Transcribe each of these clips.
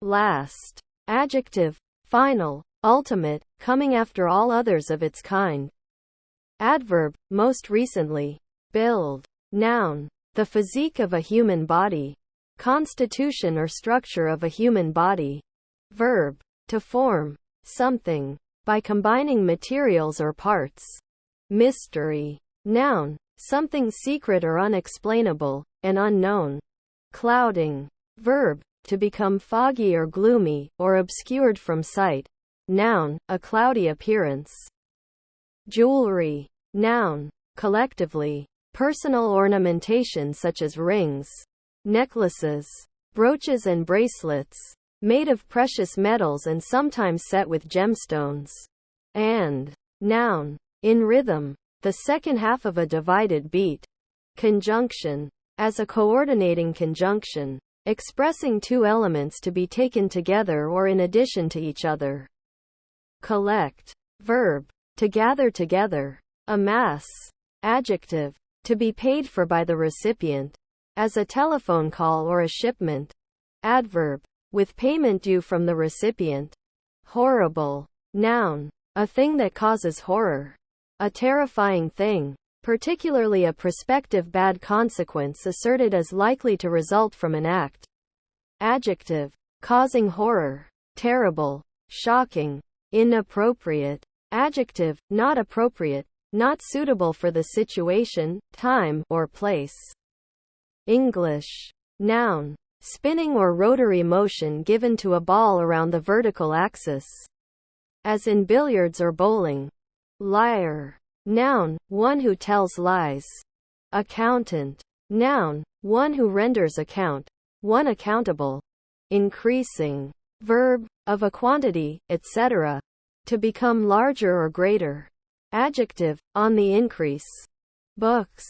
last. Adjective, final, ultimate, coming after all others of its kind. Adverb, most recently. Build. Noun, the physique of a human body. Constitution or structure of a human body. Verb, to form something by combining materials or parts. Mystery. Noun, something secret or unexplainable, and unknown. Clouding. Verb, to become foggy or gloomy, or obscured from sight. Noun, a cloudy appearance. Jewelry. Noun, collectively. Personal ornamentation such as rings, necklaces, brooches and bracelets, made of precious metals and sometimes set with gemstones. And. Noun, in rhythm, the second half of a divided beat. Conjunction, as a coordinating conjunction, expressing two elements to be taken together or in addition to each other. Collect. Verb, to gather together. Amass. Adjective, to be paid for by the recipient, as a telephone call or a shipment. Adverb, with payment due from the recipient. Horrible. Noun, a thing that causes horror. A terrifying thing, particularly a prospective bad consequence asserted as likely to result from an act. Adjective, causing horror. Terrible, shocking, inappropriate. Adjective, not appropriate, not suitable for the situation, time, or place. English. Noun, spinning or rotary motion given to a ball around the vertical axis, as in billiards or bowling. Liar. Noun, one who tells lies. Accountant. Noun, one who renders account, one accountable. Increasing. Verb, of a quantity, etc. To become larger or greater. Adjective, on the increase. Books.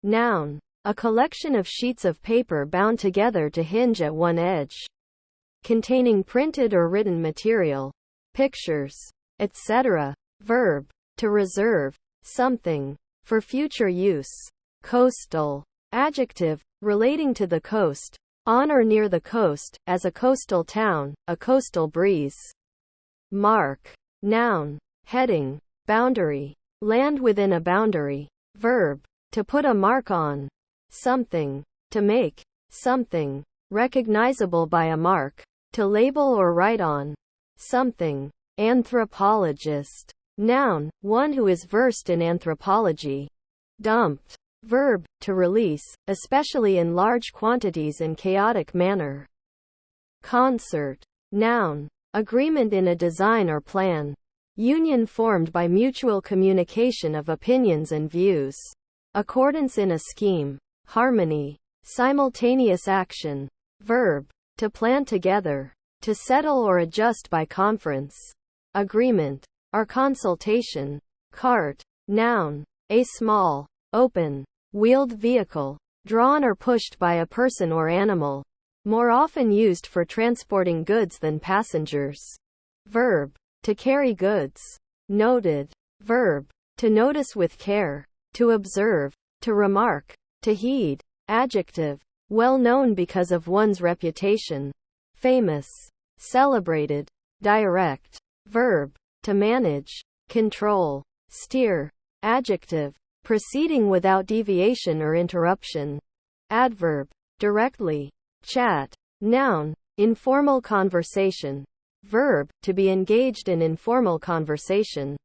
Noun, a collection of sheets of paper bound together to hinge at one edge, containing printed or written material, pictures, etc. Verb, to reserve something for future use. Coastal. Adjective, relating to the coast, on or near the coast, as a coastal town, a coastal breeze. Mark. Noun, heading, boundary, land within a boundary. Verb, to put a mark on something, to make something recognizable by a mark, to label or write on something. Anthropologist. Noun, one who is versed in anthropology. Dumped. Verb, to release, especially in large quantities and chaotic manner. Concert. Noun, agreement in a design or plan. Union formed by mutual communication of opinions and views. Accordance in a scheme. Harmony. Simultaneous action. Verb, to plan together. To settle or adjust by conference. Agreement. Or consultation. Cart. Noun, a small, open, wheeled vehicle, drawn or pushed by a person or animal, more often used for transporting goods than passengers. Verb, to carry goods. Noted. Verb, to notice with care, to observe, to remark, to heed. Adjective, well known because of one's reputation. Famous. Celebrated. Direct. Verb, to manage, control, steer. Adjective, proceeding without deviation or interruption. Adverb, directly. Chat. Noun, informal conversation. Verb, to be engaged in informal conversation.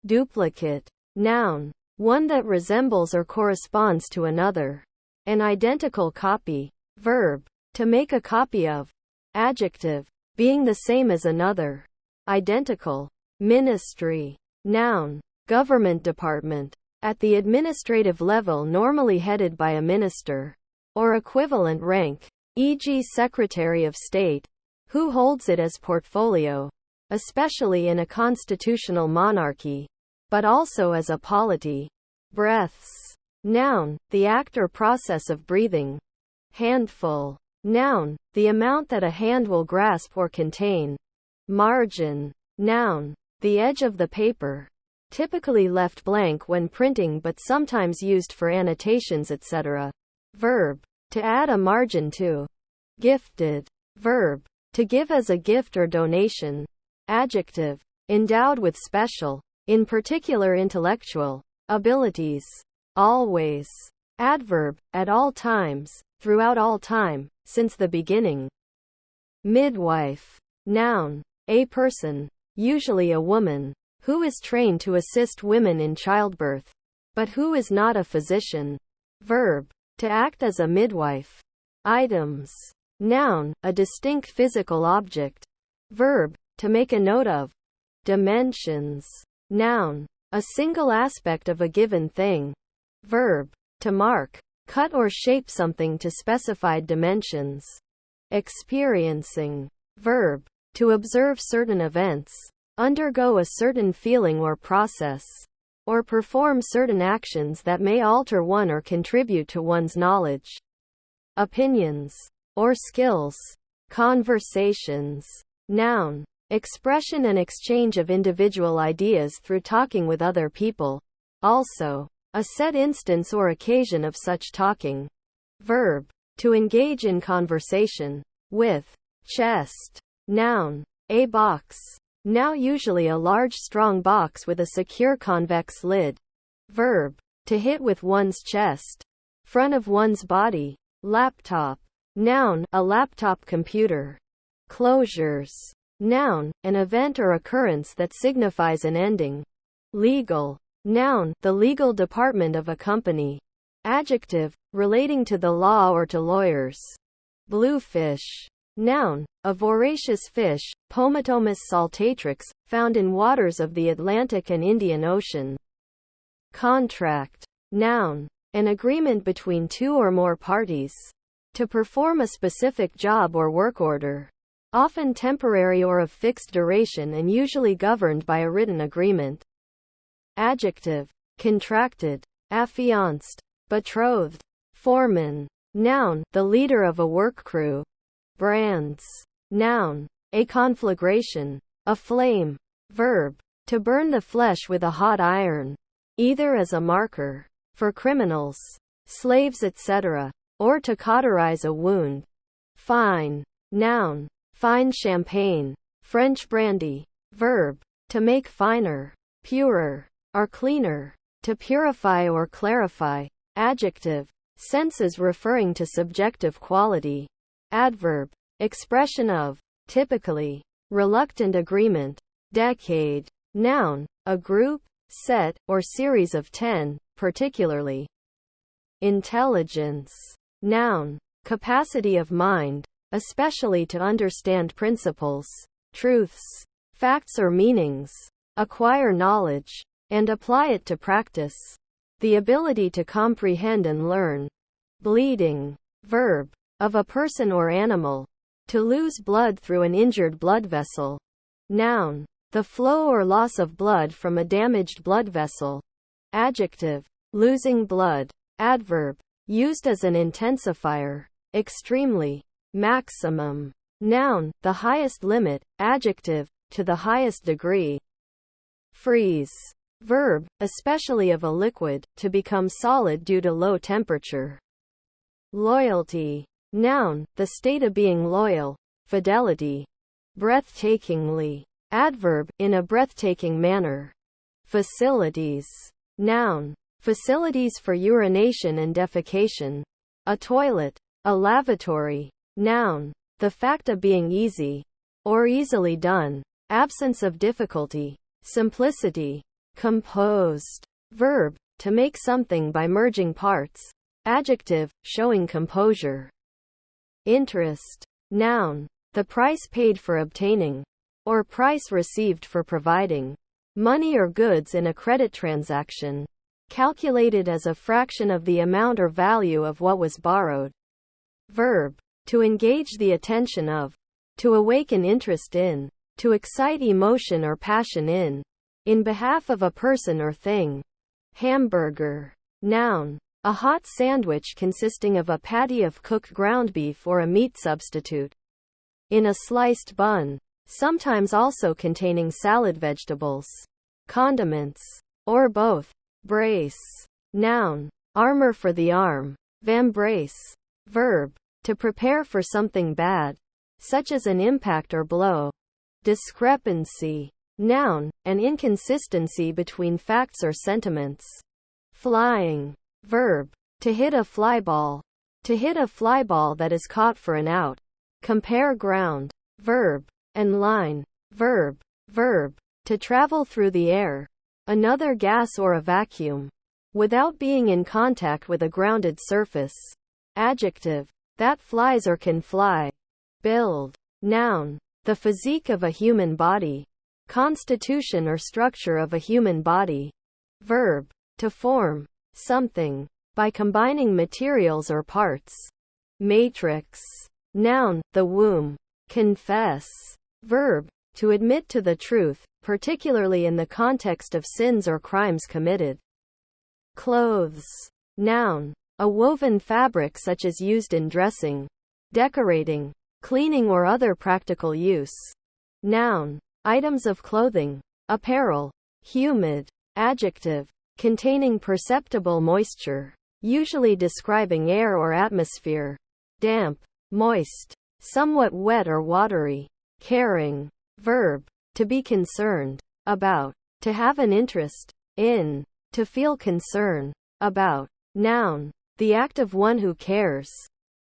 Duplicate. Noun, one that resembles or corresponds to another. An identical copy. Verb, to make a copy of. Adjective, being the same as another. Identical. Ministry. Noun, government department. At the administrative level normally headed by a minister, or equivalent rank, e.g. Secretary of State, who holds it as portfolio, especially in a constitutional monarchy, but also as a polity. Breaths. Noun, the act or process of breathing. Handful. Noun, the amount that a hand will grasp or contain. Margin. Noun, the edge of the paper. Typically left blank when printing but sometimes used for annotations etc. Verb, to add a margin to. Gifted. Verb, To give as a gift or donation. Adjective. Endowed with special, in particular intellectual, abilities. Always. Adverb. At all times, throughout all time, since the beginning. Midwife. Noun. A person, usually a woman, who is trained to assist women in childbirth, but who is not a physician. Verb. To act as a midwife. Items. Noun. A distinct physical object. Verb. To make a note of. Dimensions. Noun. A single aspect of a given thing. Verb. To mark, cut or shape something to specified dimensions. Experiencing. Verb. To observe certain events, undergo a certain feeling or process, or perform certain actions that may alter one or contribute to one's knowledge, opinions, or skills. Conversations. Noun. Expression and exchange of individual ideas through talking with other people. Also, a set instance or occasion of such talking. Verb. To engage in conversation. With. Chest. Noun. A box. Now usually a large strong box with a secure convex lid. Verb. To hit with one's chest. Front of one's body. Laptop. Noun. A laptop computer. Closures. Noun. An event or occurrence that signifies an ending. Legal. Noun. The legal department of a company. Adjective. Relating to the law or to lawyers. Bluefish. Noun. A voracious fish, Pomatomus saltatrix, found in waters of the Atlantic and Indian Ocean. Contract. Noun. An agreement between two or more parties. To perform a specific job or work order. Often temporary or of fixed duration and usually governed by a written agreement. Adjective. Contracted. Affianced. Betrothed. Foreman. Noun. The leader of a work crew. Brands. Noun. A conflagration. A flame. Verb. To burn the flesh with a hot iron. Either as a marker. For criminals. Slaves etc. Or to cauterize a wound. Fine. Noun. Fine champagne. French brandy. Verb. To make finer. Purer. Or cleaner. To purify or clarify. Adjective. Senses referring to subjective quality. Adverb. Expression of. Typically. Reluctant agreement. Decade. Noun. A group, set, or series of 10, particularly. Intelligence. Noun. Capacity of mind, especially to understand principles, truths, facts or meanings, acquire knowledge, and apply it to practice. The ability to comprehend and learn. Bleeding. Verb. Of a person or animal. To lose blood through an injured blood vessel. Noun. The flow or loss of blood from a damaged blood vessel. Adjective. Losing blood. Adverb. Used as an intensifier. Extremely. Maximum. Noun. The highest limit. Adjective. To the highest degree. Freeze. Verb. Especially of a liquid, to become solid due to low temperature. Loyalty. Noun. The state of being loyal. Fidelity. Breathtakingly. Adverb. In a breathtaking manner. Facilities. Noun. Facilities for urination and defecation. A toilet. A lavatory. Noun. The fact of being easy. Or easily done. Absence of difficulty. Simplicity. Composed. Verb. To make something by merging parts. Adjective. Showing composure. Interest. Noun. The price paid for obtaining, or price received for providing, money or goods in a credit transaction, calculated as a fraction of the amount or value of what was borrowed. Verb. To engage the attention of, to awaken interest in, to excite emotion or passion in behalf of a person or thing. Hamburger. Noun. A hot sandwich consisting of a patty of cooked ground beef or a meat substitute. In a sliced bun. Sometimes also containing salad vegetables. Condiments. Or both. Brace. Noun. Armor for the arm. Vambrace. Verb. To prepare for something bad. such as an impact or blow. Discrepancy. Noun, an inconsistency between facts or sentiments. Flying. Verb, to hit a fly ball. To hit a fly ball that is caught for an out. Compare ground. Verb. And line. Verb. Verb, to travel through the air, another gas or a vacuum, without being in contact with a grounded surface. Adjective, that flies or can fly. Build. Noun, the physique of a human body. Constitution or structure of a human body. Verb, to form something by combining materials or parts. Matrix. Noun, the womb. Confess. Verb, to admit to the truth, particularly in the context of sins or crimes committed. Clothes. Noun, a woven fabric such as used in dressing, decorating, cleaning or other practical use. Noun, items of clothing, apparel. Humid. Adjective, containing perceptible moisture, usually describing air or atmosphere. Damp. Moist. Somewhat wet or watery. Caring. Verb, to be concerned about, to have an interest in, to feel concern about. Noun, the act of one who cares.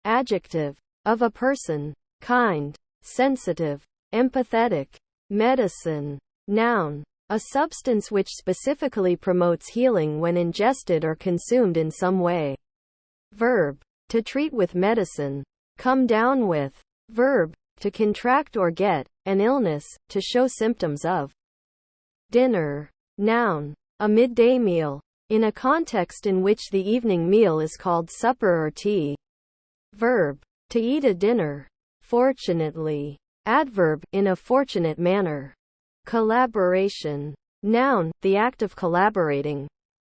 Adjective, of a person, kind, sensitive, empathetic. Medicine. Noun, a substance which specifically promotes healing when ingested or consumed in some way. Verb, to treat with medicine. Come down with. Verb, to contract or get an illness, to show symptoms of. Dinner. Noun, a midday meal, in a context in which the evening meal is called supper or tea. Verb, to eat a dinner. Fortunately. Adverb, in a fortunate manner. Collaboration. Noun, the act of collaborating.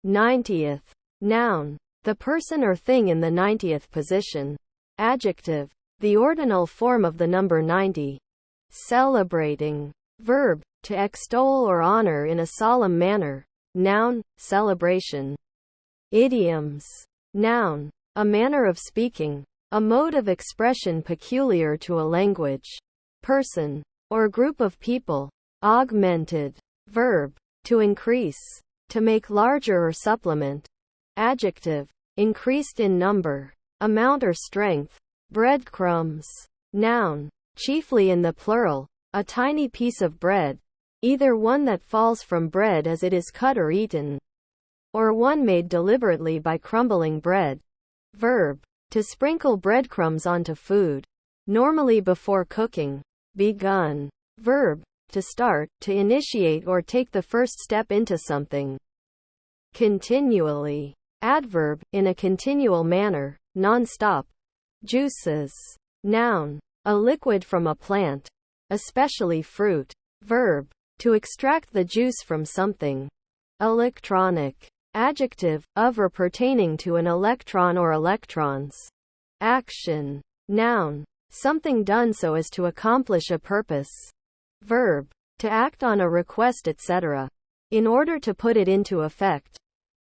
90th. Noun, the person or thing in the 90th position. Adjective, the ordinal form of the number 90. Celebrating. Verb, to extol or honor in a solemn manner. Noun, celebration. Idioms. Noun, a manner of speaking, a mode of expression peculiar to a language, person, or group of people. Augmented. Verb, to increase, to make larger or supplement. Adjective, increased in number, amount or strength. Breadcrumbs. Noun, chiefly in the plural, a tiny piece of bread, either one that falls from bread as it is cut or eaten, or one made deliberately by crumbling bread. Verb, to sprinkle breadcrumbs onto food, normally before cooking. Begun. Verb, to start, to initiate or take the first step into something. Continually. Adverb, in a continual manner, non-stop. Juices. Noun, a liquid from a plant, especially fruit. Verb, to extract the juice from something. Electronic. Adjective, of or pertaining to an electron or electrons. Action. Noun, something done so as to accomplish a purpose. Verb, to act on a request etc. in order to put it into effect.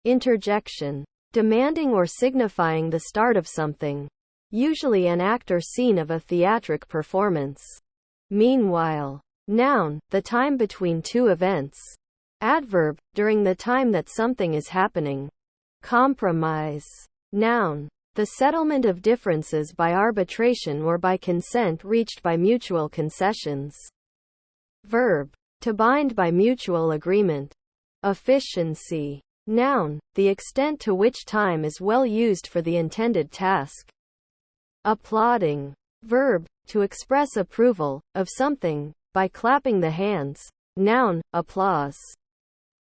Interjection. Demanding or signifying the start of something, usually an act or scene of a theatric performance. Meanwhile. Noun, the time between two events. Adverb, during the time that something is happening. Compromise. Noun, the settlement of differences by arbitration or by consent reached by mutual concessions. Verb, to bind by mutual agreement. Efficiency. Noun, the extent to which time is well used for the intended task. Applauding. Verb, to express approval of something by clapping the hands. Noun, applause.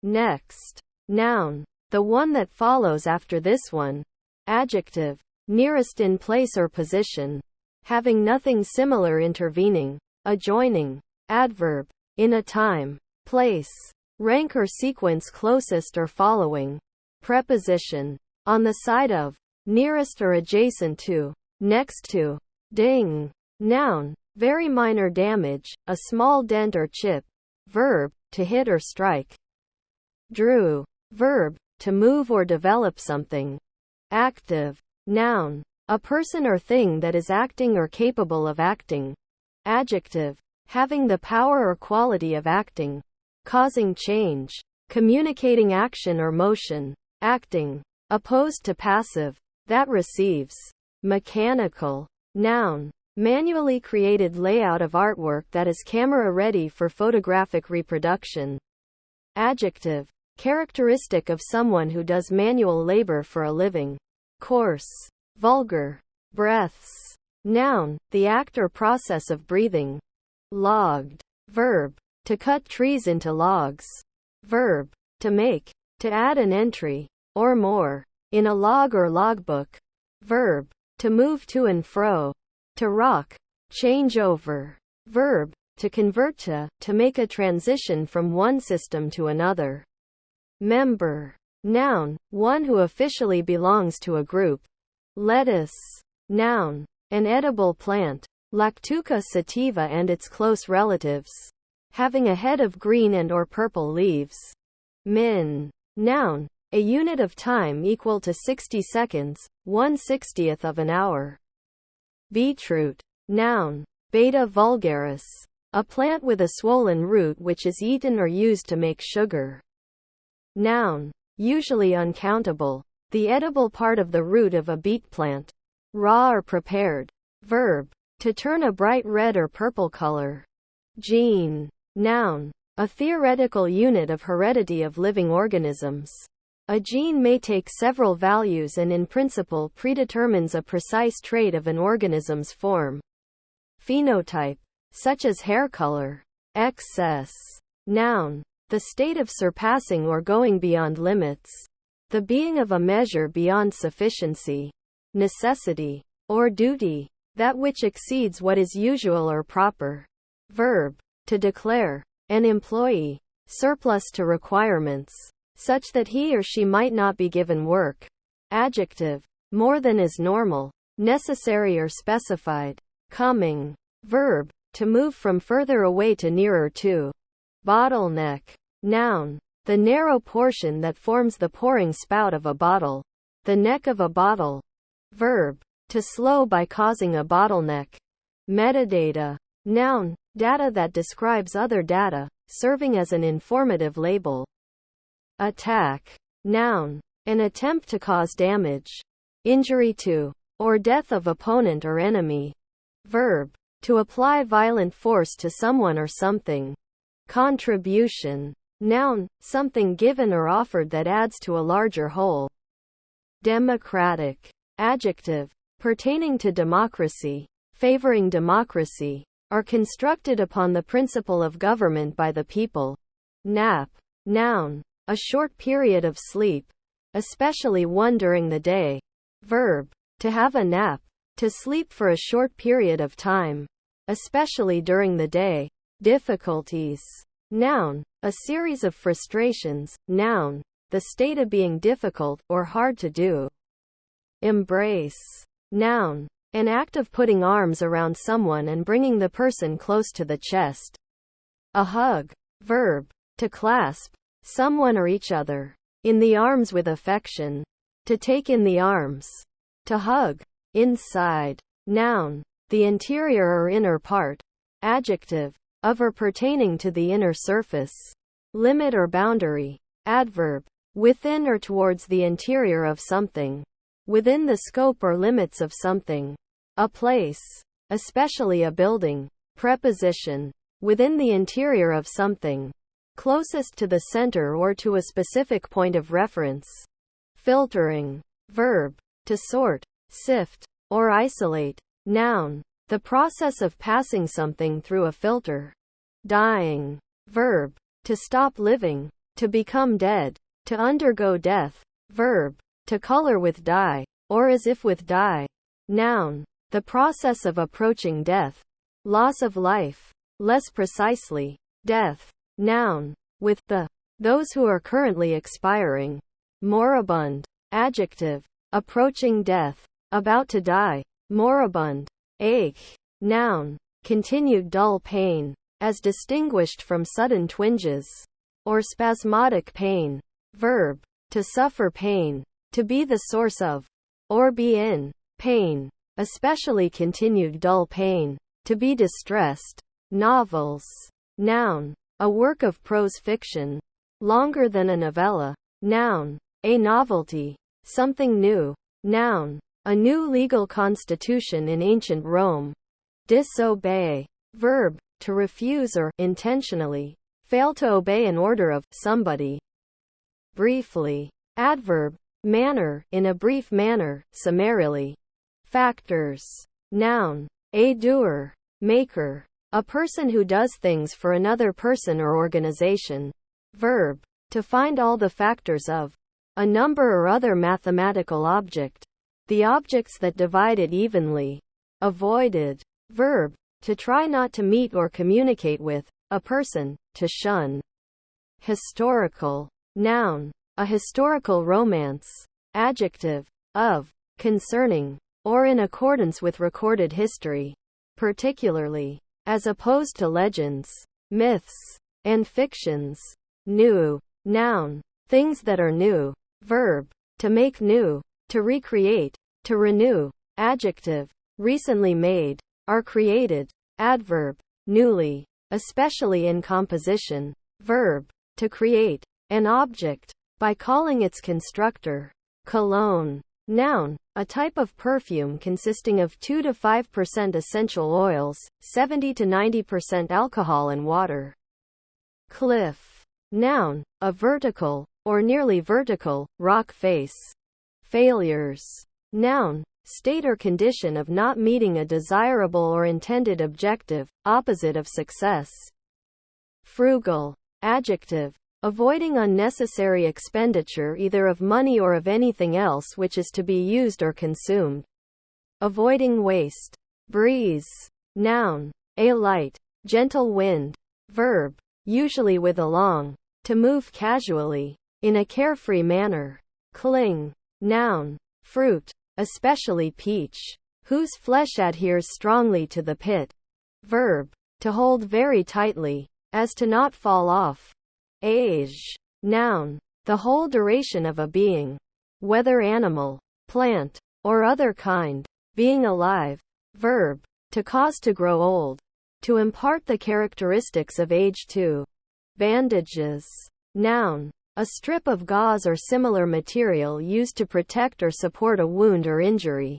Next. Noun, the one that follows after this one. Adjective, nearest in place or position, having nothing similar intervening. Adjoining. Adverb, in a time, place, rank or sequence closest or following. Preposition, on the side of, nearest or adjacent to, next to. Ding. Noun, very minor damage, a small dent or chip. Verb, to hit or strike. Drew. Verb, to move or develop something. Active. Noun, a person or thing that is acting or capable of acting. Adjective. Having the power or quality of acting. Causing change. Communicating action or motion. Acting. Opposed to passive. That receives. Mechanical. Noun. Manually created layout of artwork that is camera ready for photographic reproduction. Adjective. Characteristic of someone who does manual labor for a living. Coarse. Vulgar. Breaths. Noun. The act or process of breathing. Logged. Verb. To cut trees into logs. Verb. To make. To add an entry. Or more. In a log or logbook. Verb. To move to and fro. To rock. Change over. Verb. To convert to make a transition from one system to another. Member. Noun. One who officially belongs to a group. Lettuce. Noun. An edible plant. Lactuca sativa and its close relatives. Having a head of green and or purple leaves. Min. Noun. A unit of time equal to 60 seconds, 1/60th of an hour. Beetroot. Noun. Beta vulgaris. A plant with a swollen root which is eaten or used to make sugar. Noun. Usually uncountable. The edible part of the root of a beet plant. Raw or prepared. Verb. To turn a bright red or purple color. Gene. Noun. A theoretical unit of heredity of living organisms. A gene may take several values and in principle predetermines a precise trait of an organism's form. Phenotype. Such as hair color. Excess. Noun. The state of surpassing or going beyond limits. The being of a measure beyond sufficiency. Necessity. Or duty. That which exceeds what is usual or proper. Verb. To declare. An employee. Surplus to requirements. Such that he or she might not be given work. Adjective. More than is normal. Necessary or specified. Coming. Verb. To move from further away to nearer to. Bottleneck. Noun. The narrow portion that forms the pouring spout of a bottle. The neck of a bottle. Verb. To slow by causing a bottleneck. Metadata. Noun. Data that describes other data, serving as an informative label. Attack. Noun. An attempt to cause damage. Injury to. Or death of opponent or enemy. Verb. To apply violent force to someone or something. Contribution. Noun. Something given or offered that adds to a larger whole. Democratic. Adjective. Pertaining to democracy. Favoring democracy. Are constructed upon the principle of government by the people. Nap. Noun. A short period of sleep. Especially one during the day. Verb. To have a nap. To sleep for a short period of time. Especially during the day. Difficulties. Noun. A series of frustrations. Noun. The state of being difficult, or hard to do. Embrace. Noun. An act of putting arms around someone and bringing the person close to the chest. A hug. Verb. To clasp. Someone or each other. In the arms with affection. To take in the arms. To hug. Inside. Noun. The interior or inner part. Adjective. Of or pertaining to the inner surface. Limit or boundary. Adverb. Within or towards the interior of something. Within the scope or limits of something. A place. Especially a building. Preposition. Within the interior of something. Closest to the center or to a specific point of reference. Filtering. Verb. To sort, sift, or isolate. Noun. The process of passing something through a filter. Dying. Verb. To stop living. To become dead. To undergo death. Verb. To color with dye, or as if with dye. Noun. The process of approaching death. Loss of life. Less precisely. Death. Noun. With the. Those who are currently expiring. Moribund. Adjective. Approaching death. About to die. Moribund. Ache. Noun. Continued dull pain. As distinguished from sudden twinges. Or spasmodic pain. Verb. To suffer pain. To be the source of. Or be in. Pain. Especially continued dull pain. to be distressed. Novels. Noun. A work of prose fiction. Longer than a novella. Noun. A novelty. Something new. Noun. A new legal constitution in ancient Rome. Disobey. Verb. To refuse or, intentionally, fail to obey an order of somebody. Briefly. Adverb. Manner, in a brief manner, summarily. Factors. Noun. A doer. Maker. A person who does things for another person or organization. Verb. To find all the factors of a number or other mathematical object. The objects that divide it evenly. Avoided. Verb. To try not to meet or communicate with a person, to shun. Historical. Noun. A historical romance. Adjective. Of, concerning, or in accordance with recorded history. Particularly, as opposed to legends, myths, and fictions. New. Noun. Things that are new. Verb. To make new. To recreate. To renew. Adjective. Recently made. Are created. Adverb. Newly. Especially in composition. Verb. To create. An object. By calling its constructor. Cologne. Noun. A type of perfume consisting of 2 to 5% essential oils, 70 to 90% alcohol and water. Cliff. Noun. A vertical, or nearly vertical, rock face. Failures. Noun. State or condition of not meeting a desirable or intended objective, opposite of success. Frugal. Adjective. Avoiding unnecessary expenditure either of money or of anything else which is to be used or consumed. Avoiding waste. Breeze. Noun. A light, gentle wind. Verb. Usually with along. To move casually. In a carefree manner. Cling. Noun. Fruit. Especially peach. Whose flesh adheres strongly to the pit. Verb. To hold very tightly. As to not fall off. Age. Noun. The whole duration of a being. Whether animal, plant, or other kind. Being alive. Verb. To cause to grow old. To impart the characteristics of age to. Bandages. Noun. A strip of gauze or similar material used to protect or support a wound or injury.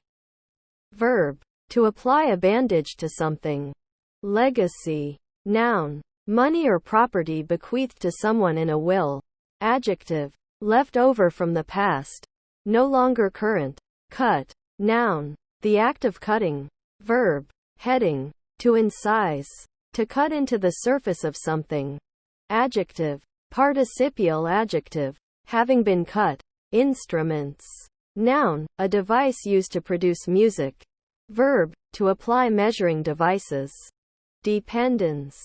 Verb. To apply a bandage to something. Legacy. Noun. Money or property bequeathed to someone in a will. Adjective. Left over from the past. No longer current. Cut. Noun. The act of cutting. Verb. Heading. To incise. To cut into the surface of something. Adjective. Participial adjective. Having been cut. Instruments. Noun. A device used to produce music. Verb. To apply measuring devices. Dependence.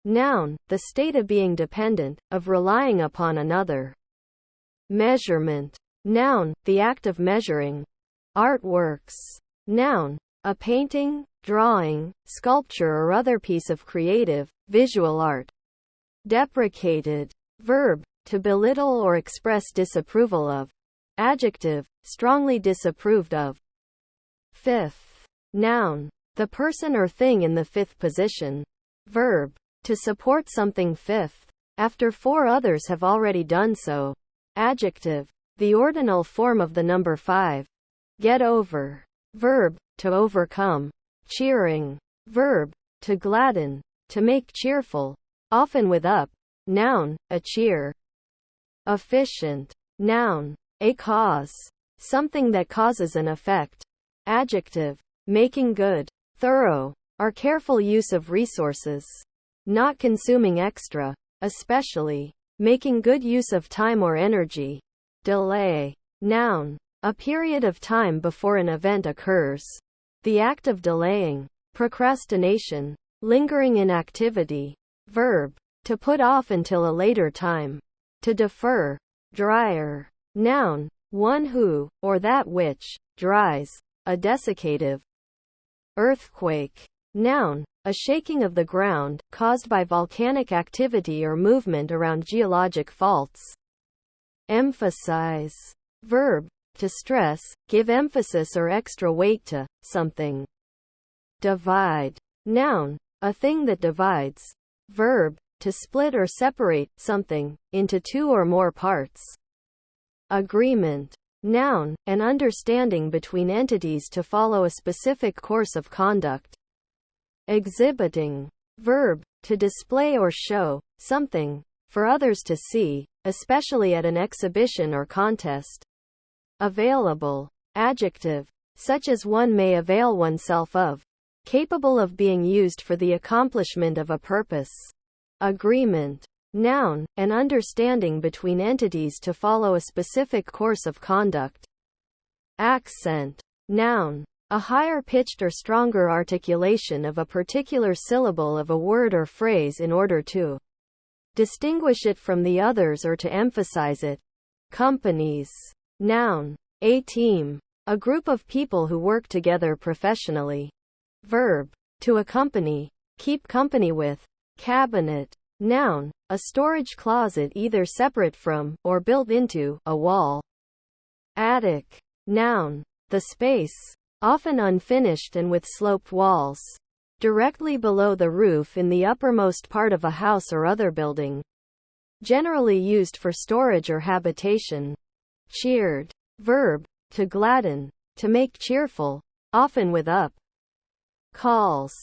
Noun. The state of being dependent, of relying upon another. Measurement. Noun. The act of measuring. Artworks. Noun. A painting, drawing, sculpture or other piece of creative, visual art. Deprecated. Verb. To belittle or express disapproval of. Adjective. Strongly disapproved of. Fifth. Noun. The person or thing in the fifth position. Verb. To support something fifth, after 4 others have already done so. Adjective. The ordinal form of the number 5. Get over. Verb. To overcome. Cheering. Verb. To gladden. To make cheerful. Often with up. Noun. A cheer. Efficient. Noun. A cause. Something that causes an effect. Adjective. Making good. Thorough. Or careful use of resources. Not consuming extra. Especially. Making good use of time or energy. Delay. Noun. A period of time before an event occurs. The act of delaying. Procrastination. Lingering inactivity. Verb. To put off until a later time. To defer. Dryer. Noun. One who, or that which, dries. A desiccative. Earthquake. Noun. A shaking of the ground, caused by volcanic activity or movement around geologic faults. Emphasize. Verb. To stress, give emphasis or extra weight to, something. Divide. Noun, a thing that divides. Verb, to split or separate something into two or more parts. Agreement. Noun, an understanding between entities to follow a specific course of conduct. Exhibiting. Verb, to display or show something for others to see, especially at an exhibition or contest. Available. Adjective, such as one may avail oneself of, capable of being used for the accomplishment of a purpose. Agreement. Noun, an understanding between entities to follow a specific course of conduct. Accent. Noun, a higher-pitched or stronger articulation of a particular syllable of a word or phrase in order to distinguish it from the others or to emphasize it. Companies. Noun, a team, a group of people who work together professionally. Verb, to accompany, keep company with. Cabinet. Noun, a storage closet either separate from, or built into, a wall. Attic. Noun, the space, often unfinished and with sloped walls, directly below the roof in the uppermost part of a house or other building. Generally used for storage or habitation. Cheered. Verb, to gladden, to make cheerful, often with up. Calls.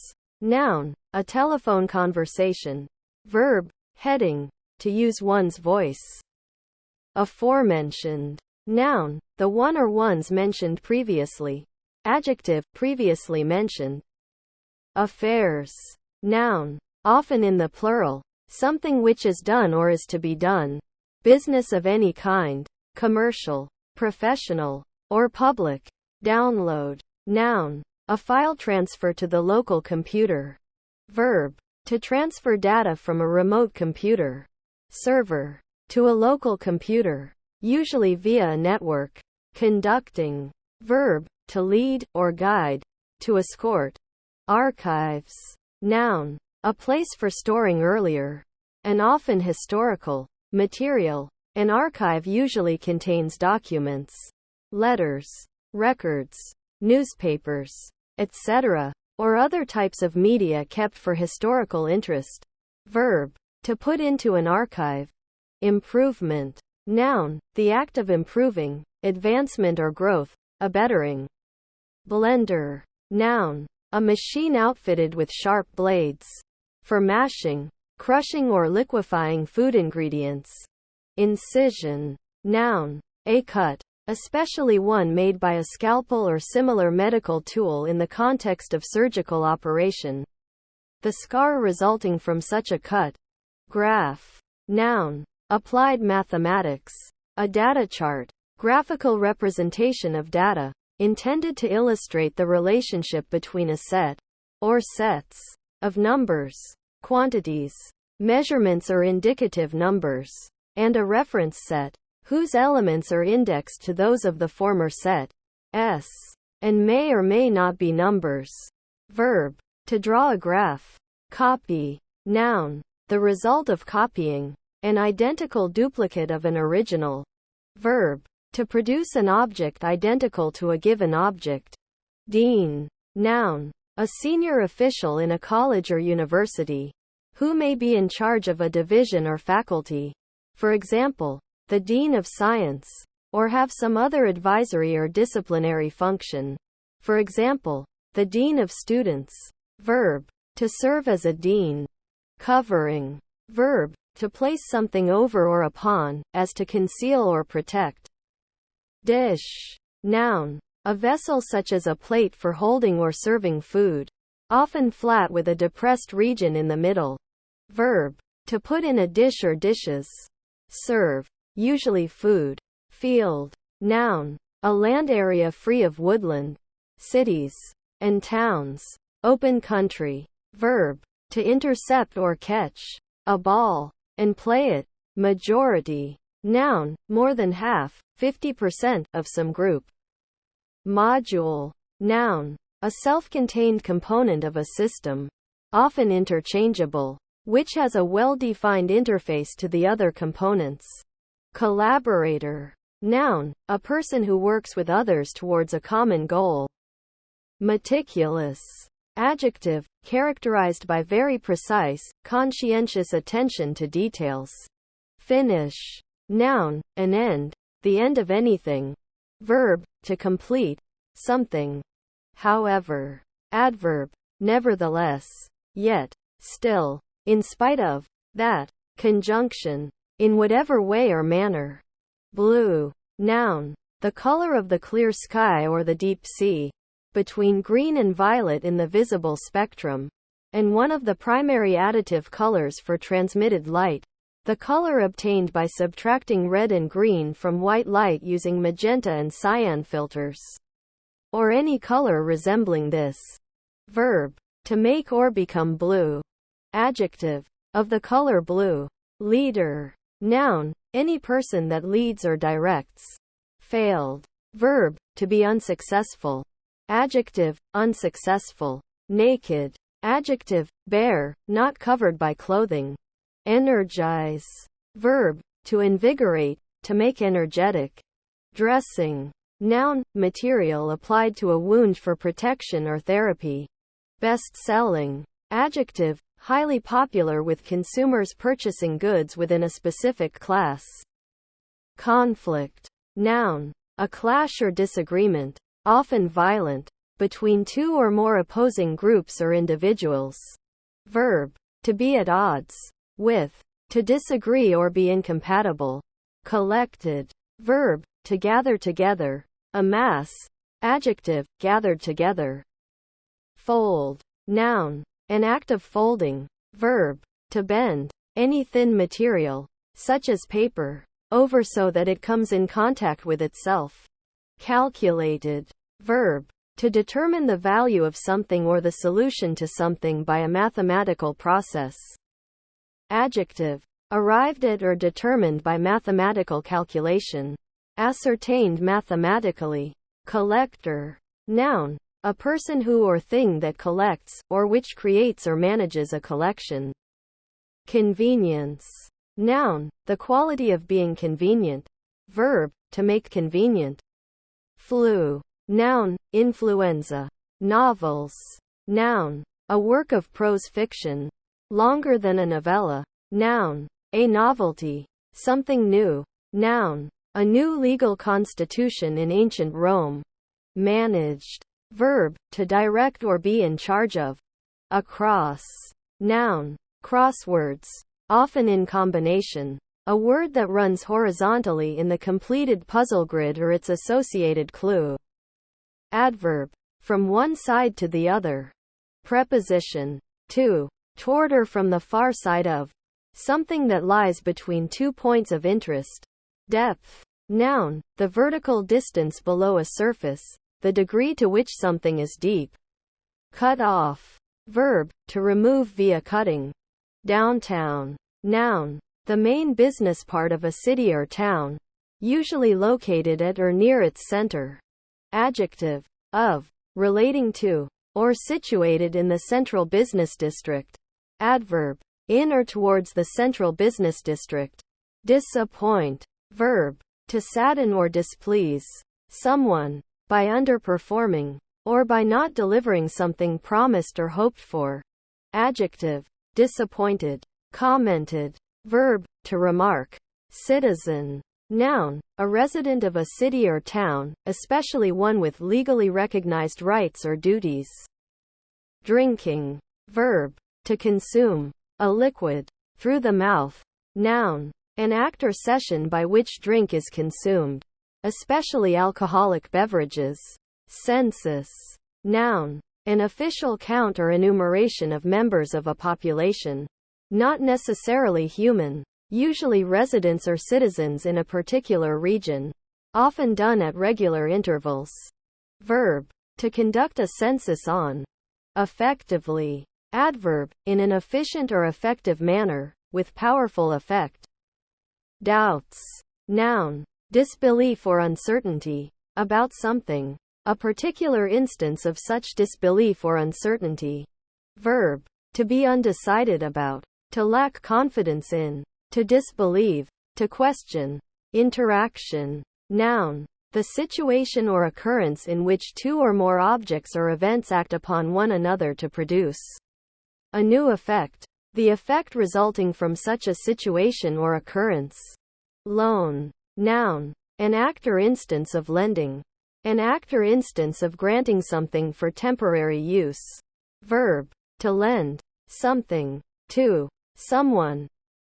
Noun, a telephone conversation. Verb, heading, to use one's voice. Aforementioned. Noun, the one or ones mentioned previously. Adjective, previously mentioned. Affairs. Noun, often in the plural, something which is done or is to be done. Business of any kind, commercial, professional, or public. Download. Noun, a file transfer to the local computer. Verb, to transfer data from a remote computer. Server, to a local computer, usually via a network. Conducting. Verb, to lead, or guide, to escort. Archives. Noun, a place for storing earlier, and often historical, material. An archive usually contains documents, letters, records, newspapers, etc., or other types of media kept for historical interest. Verb, to put into an archive. Improvement. Noun, the act of improving, advancement or growth, a bettering. Blender. Noun, a machine outfitted with sharp blades for mashing, crushing or liquefying food ingredients. Incision. Noun, a cut, especially one made by a scalpel or similar medical tool in the context of surgical operation. The scar resulting from such a cut. Graph. Noun, applied mathematics, a data chart, graphical representation of data, intended to illustrate the relationship between a set, or sets, of numbers, quantities, measurements or indicative numbers, and a reference set, whose elements are indexed to those of the former set, S, and may or may not be numbers. Verb, to draw a graph. Copy. Noun, the result of copying, an identical duplicate of an original. Verb, to produce an object identical to a given object. Dean. Noun, a senior official in a college or university, who may be in charge of a division or faculty. For example, the Dean of Science, or have some other advisory or disciplinary function. For example, the Dean of Students. Verb, to serve as a dean. Covering. Verb, to place something over or upon, as to conceal or protect. Dish. Noun, a vessel such as a plate for holding or serving food, often flat with a depressed region in the middle. Verb, to put in a dish or dishes. Serve, usually food. Field. Noun, a land area free of woodland, cities, and towns. Open country. Verb, to intercept or catch a ball and play it. Majority. Noun, more than half, 50%, of some group. Module. Noun, a self-contained component of a system, often interchangeable, which has a well-defined interface to the other components. Collaborator. Noun, a person who works with others towards a common goal. Meticulous. Adjective, characterized by very precise, conscientious attention to details. Finish. Noun, an end, the end of anything. Verb, to complete something. However. Adverb, nevertheless, yet, still, in spite of, that. Conjunction, in whatever way or manner. Blue. Noun, the color of the clear sky or the deep sea, between green and violet in the visible spectrum, and one of the primary additive colors for transmitted light, the color obtained by subtracting red and green from white light using magenta and cyan filters, or any color resembling this. Verb, to make or become blue. Adjective, of the color blue. Leader. Noun, any person that leads or directs. Failed. Verb, to be unsuccessful. Adjective, unsuccessful. Naked. Adjective, bare, not covered by clothing. Energize. Verb, to invigorate, to make energetic. Dressing. Noun, material applied to a wound for protection or therapy. Best-selling. Adjective, highly popular with consumers purchasing goods within a specific class. Conflict. Noun, a clash or disagreement, often violent, between two or more opposing groups or individuals. Verb, to be at odds with, to disagree or be incompatible. Collected. Verb, to gather together, amass. Adjective, gathered together. Fold. Noun, an act of folding. Verb, to bend any thin material, such as paper, over so that it comes in contact with itself. Calculated. Verb, to determine the value of something or the solution to something by a mathematical process. Adjective, arrived at or determined by mathematical calculation. Ascertained mathematically. Collector. Noun, a person who or thing that collects, or which creates or manages a collection. Convenience. Noun, the quality of being convenient. Verb, to make convenient. Flu. Noun, influenza. Novels. Noun, a work of prose fiction, longer than a novella. Noun, a novelty, something new. Noun, a new legal constitution in ancient Rome. Managed. Verb, to direct or be in charge of. Across. Noun, crosswords, often in combination. A word that runs horizontally in the completed puzzle grid or its associated clue. Adverb, from one side to the other. Preposition, to, toward or from the far side of. Something that lies between 2 points of interest. Depth. Noun, the vertical distance below a surface, the degree to which something is deep. Cut off. Verb, to remove via cutting. Downtown. Noun, the main business part of a city or town, usually located at or near its center. Adjective, of, relating to, or situated in the central business district. Adverb, in or towards the central business district. Disappoint. Verb, to sadden or displease someone, by underperforming, or by not delivering something promised or hoped for. Adjective, disappointed. Commented. Verb, to remark. Citizen. Noun, a resident of a city or town, especially one with legally recognized rights or duties. Drinking. Verb, to consume. A liquid. Through the mouth. Noun, an act or session by which drink is consumed, especially alcoholic beverages. Census. Noun, an official count or enumeration of members of a population. Not necessarily human. Usually residents or citizens in a particular region. Often done at regular intervals. Verb, to conduct a census on. Effectively. Adverb, in an efficient or effective manner, with powerful effect. Doubts. Noun, disbelief or uncertainty about something. A particular instance of such disbelief or uncertainty. Verb, to be undecided about. To lack confidence in. To disbelieve. To question. Interaction. Noun, The situation or occurrence in which two or more objects or events act upon one another to produce a new effect. The effect resulting from such a situation or occurrence. Loan. Noun. An act or instance of lending. An act or instance of granting something for temporary use. Verb. To lend something to someone.